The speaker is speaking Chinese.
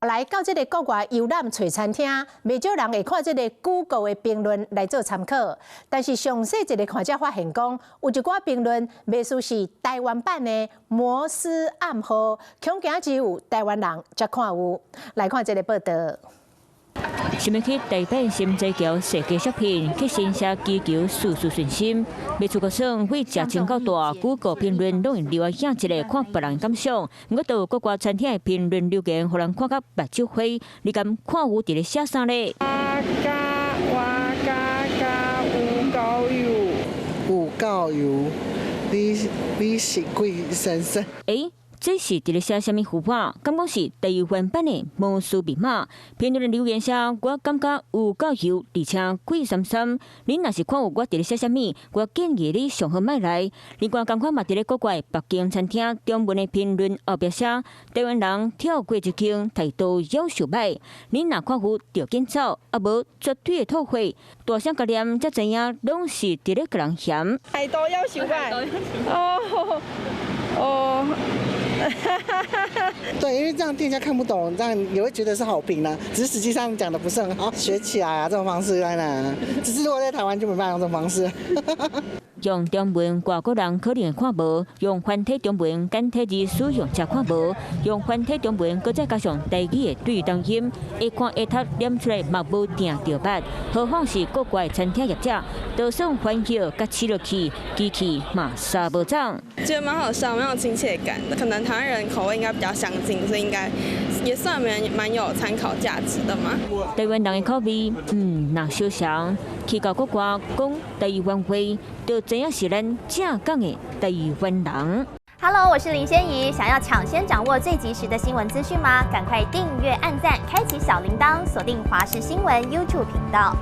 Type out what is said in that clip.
来到这个国外游览找餐厅，未少人会看这个 Google 的评论来做参考。但是详细一个看才发现讲，有一寡评论描述是台湾版的摩斯暗号，恐惊只有台湾人才看有。来看这个报道。 想要去台北新街桥设计食品，去新社祈求事事顺心。未出国省会食情到大，Google 评论拢用留下一个看别人感想。不过到国外餐厅的评论留言，互人看甲目睭花。你敢看有伫咧写啥咧？有夠油，你是貴先生？这是伫咧写啥物符码？敢讲是台湾版的摩斯密码？评论的留言写，我感觉有够油，而且贵三三。你若是看有我伫咧写啥物，我建议你上好买来。另外，同款嘛伫咧国外北京餐厅中文的评论后壁写，台湾人跳过一坑，态度夭寿歹。你若看有就紧走，啊无绝对会后悔。大声甲念才知影，拢是伫咧甲人嫌。态度夭寿歹。哦。 对，因为这样店家看不懂，这样也会觉得是好评呢。只是实际上讲的不是很好，学起来啊，这种方式当然，只是如果在台湾就没办法用这种方式。用中文外国人可能会看无，用繁体中文简体字使用才看无，用繁体中文搁再加上台语的对当音，一看一读念出来嘛无定着捌。何况是国外餐厅业者，多算欢笑甲吃落去，机器嘛杀无涨。觉得蛮好笑，蛮有亲切感的。可能台湾人口味应该比较相近，所以应该也算蛮有参考价值的嘛。台湾人的口味，那小常去到国外讲台湾话，就知影是咱正港的台湾人。Hello， 我是林仙怡。想要抢先掌握最及时的新闻资讯吗？赶快订阅、按赞、开启小铃铛，锁定华视新闻 YouTube 频道。